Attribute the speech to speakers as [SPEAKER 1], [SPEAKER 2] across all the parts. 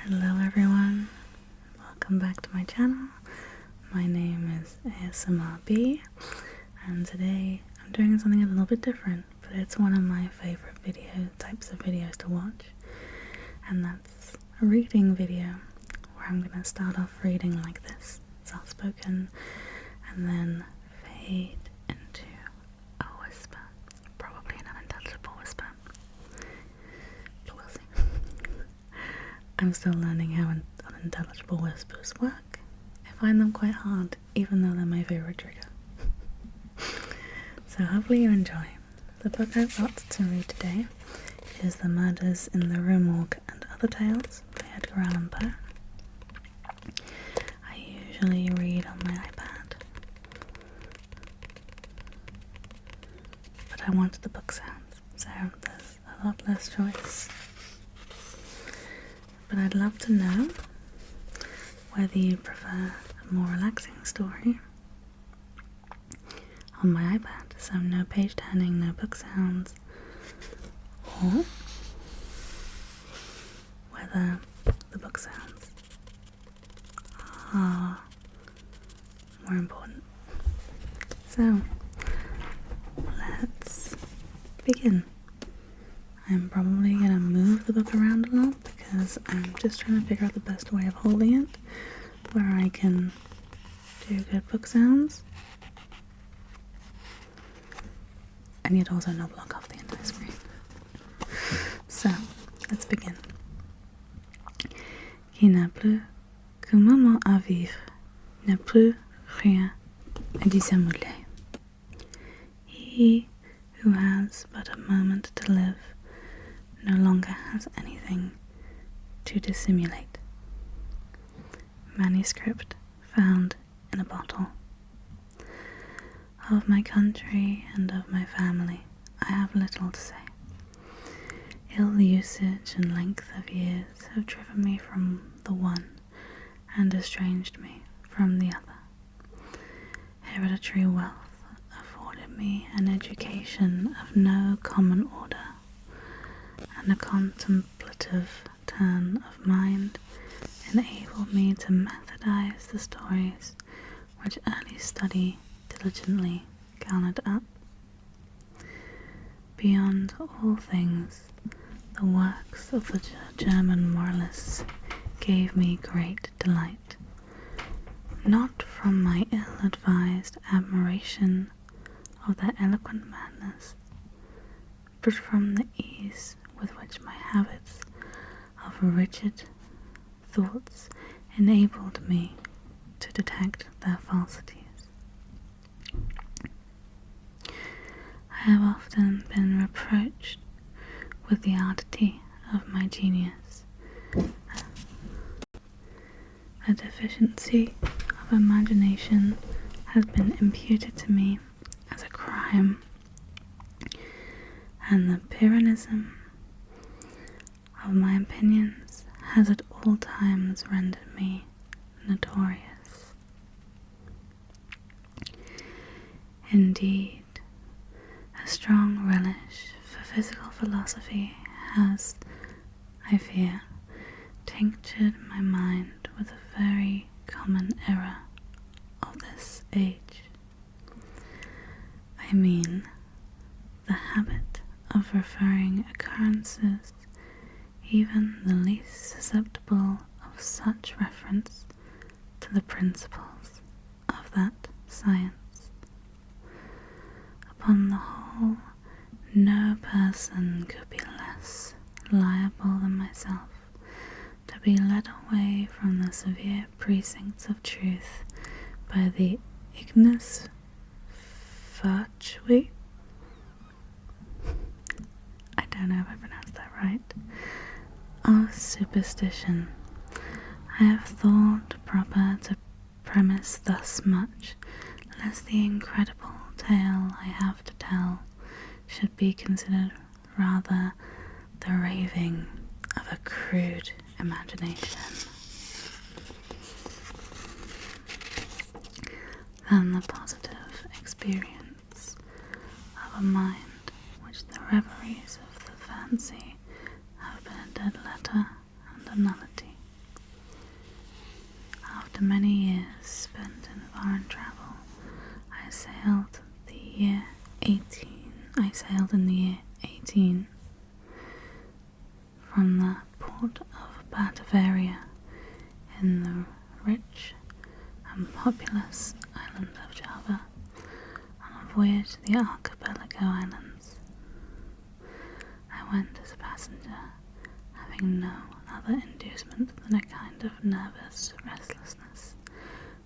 [SPEAKER 1] Hello everyone, welcome back to my channel. My name is ASMRB and today I'm doing something a little bit different, but it's one of my favorite types of videos to watch, and that's a reading video where I'm going to start off reading like this, soft spoken, and then fade into a whisper, probably an unintelligible whisper, but we'll see. I'm still learning how unintelligible whispers work. I find them quite hard, even though they're my favourite trigger. So hopefully you enjoy. The book I've got to read today is The Murders in the Rue Morgue and Other Tales by Edgar Allen Poe. I usually read on my iPad, but I wanted the book sounds, so there's a lot less choice. But I'd love to know whether you prefer a more relaxing story on my iPad, so no page turning, no book sounds, or whether the book sounds are more important. So let's begin. I'm probably going to move the book around a lot because I'm just trying to figure out the best way of holding it where I can do good book sounds and yet also not block off the entire screen. So, let's begin. Qui n'a plus qu'un moment à vivre n'a plus rien à dissimuler. He who has but a moment to live no longer has anything to dissimulate. Manuscript found in a bottle. Of my country and of my family I have little to say. Ill usage and length of years have driven me from the one and estranged me from the other. Hereditary wealth afforded me an education of no common order, and a contemplative turn of mind enabled me to methodize the stories which early study diligently garnered up. Beyond all things, the works of the German moralists gave me great delight, not from my ill-advised admiration of their eloquent madness, but from the ease with which my habits of rigid thoughts enabled me to detect their falsities. I have often been reproached with the oddity of my genius. A deficiency of imagination has been imputed to me as a crime, and the Pyrrhonism of my opinions has at all times rendered me notorious. Indeed, a strong relish for physical philosophy has, I fear, tinctured my mind with a very common error of this age. I mean, the habit of referring occurrences, even the least susceptible of such reference, to the principles of that science. Upon the whole, no person could be less liable than myself to be led away from the severe precincts of truth by the ignis fatuae. I don't know if I pronounced that right. Of superstition. I have thought proper to premise thus much, lest the incredible tale I have to tell should be considered rather the raving of a crude imagination than the positive experience of a mind which the reveries of the fancy have been a dead letter and a nullity. from the port of Batavaria in the rich and populous island of Java on a voyage to the archipelago islands. I went as a passenger, having no other inducement than a kind of nervous restlessness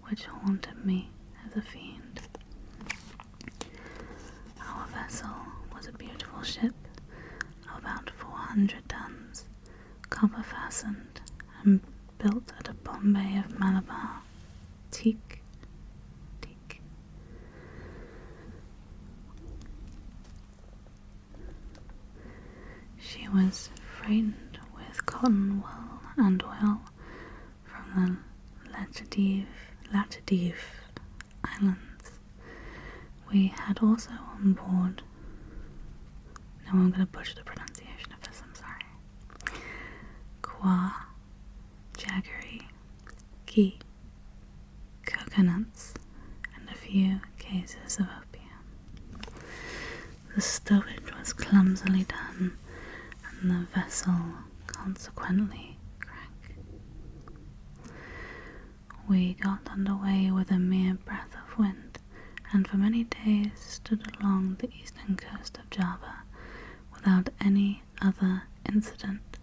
[SPEAKER 1] which haunted me as a fiend. Our vessel was a beautiful ship of about 400 tons, copper fastened and built at a Bombay of Malabar teak. She was freighted with cotton wool and oil from the Lachadive Islands. We had also on board, now I'm going to butcher the pronunciation of this, I'm sorry, Kwa, jaggery, ghee, coconuts, and a few cases of opium. The stowage was clumsily done, and the vessel consequently crank. We got under way with a mere breath of wind, and for many days stood along the eastern coast of Java without any other incident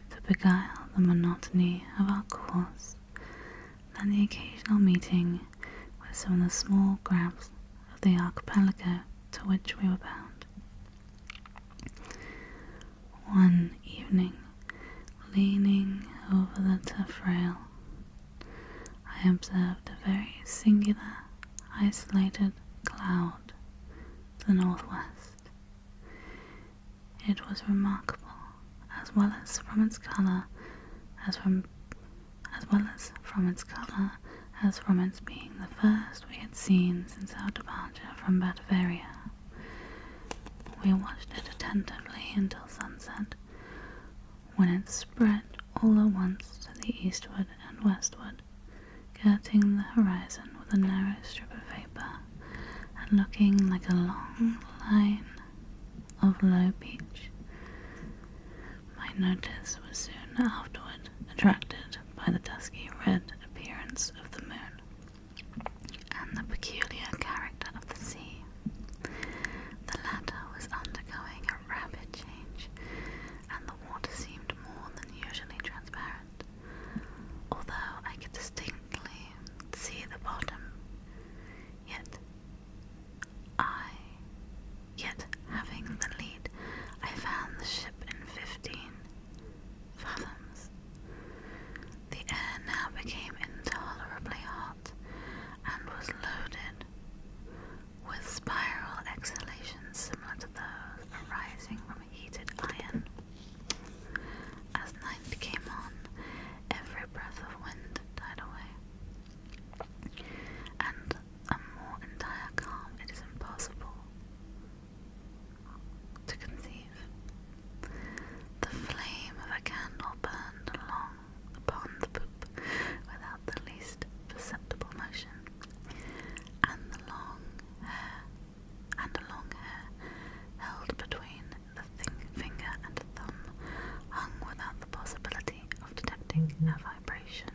[SPEAKER 1] to beguile the monotony of our course than the occasional meeting with some of the small crabs of the archipelago to which we were bound. One evening, leaning over the taffrail, I observed a very singular, isolated cloud to the northwest. It was remarkable, as well as from its colour, as from its being the first we had seen since our departure from Batavaria. We watched it attentively until sunset, when it spread all at once to the eastward and westward, skirting the horizon with a narrow strip of vapour, and looking like a long line of low beach. My notice was soon afterward attracted by the dusky red appearance of the moon, and the peculiar character of the sea. The latter was undergoing a rapid change, and the water seemed more than usually transparent, although I could distinctly see the bottom. Yet having the lead, I found the ship in 15 fathoms. The air now became intolerably hot, and was loaded with spiral exhalations similar to those arising from heated iron. As night came on, every breath of wind died away, and a more entire calm it is impossible to conceive. The flame of a candle burned along upon the poop without the least perceptible motion, and a long hair held between the finger and thumb hung without the possibility of detecting a vibration.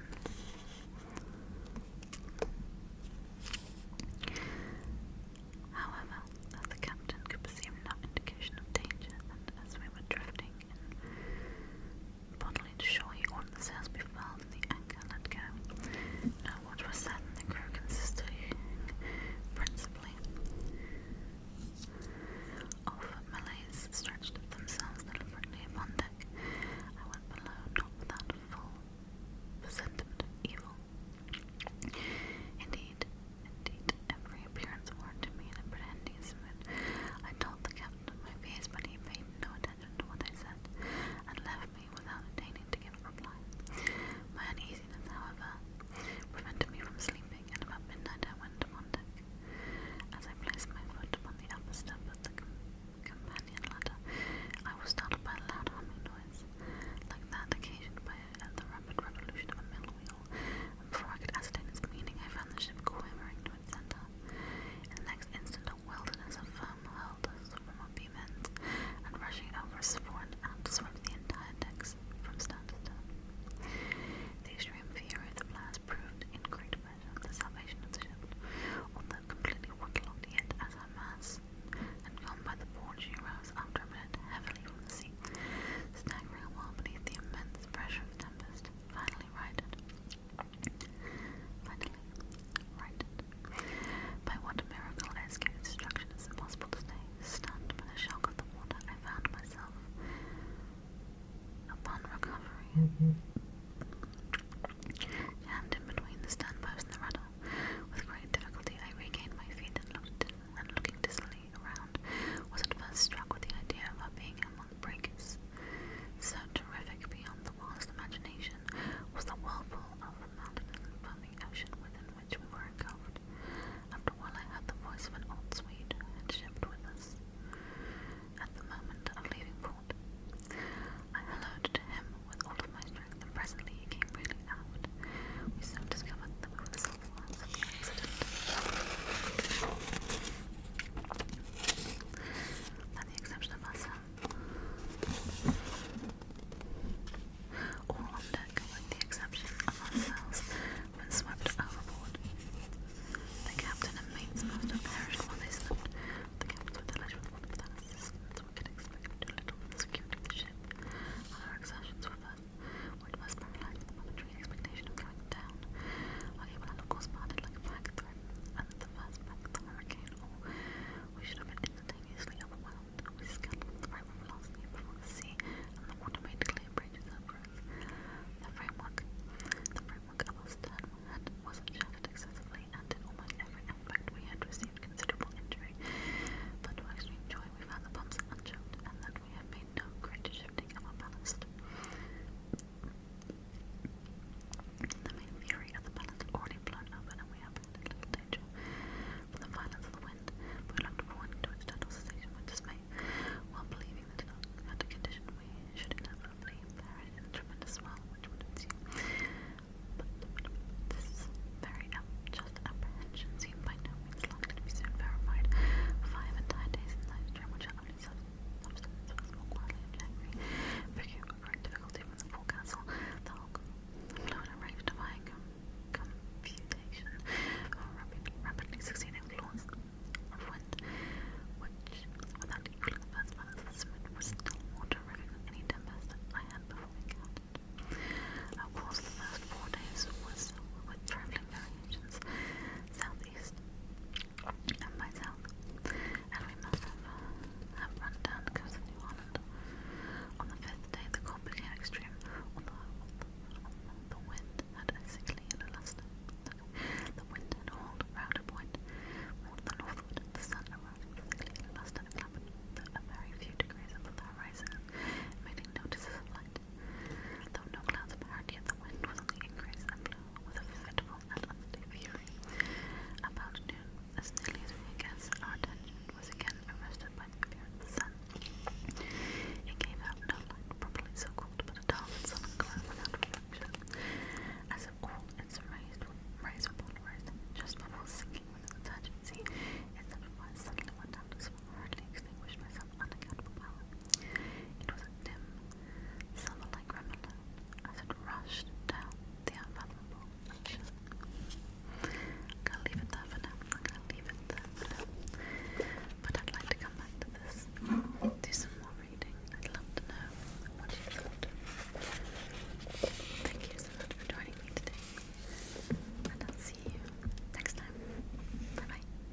[SPEAKER 1] However, as the captain could perceive no indication of danger, and as we were drifting in bodily to shore, he ordered the sails be furled and the anchor let go. No watch was set, and the crew consisting principally of Malays stretched themselves deliberately upon deck. I went below, not without full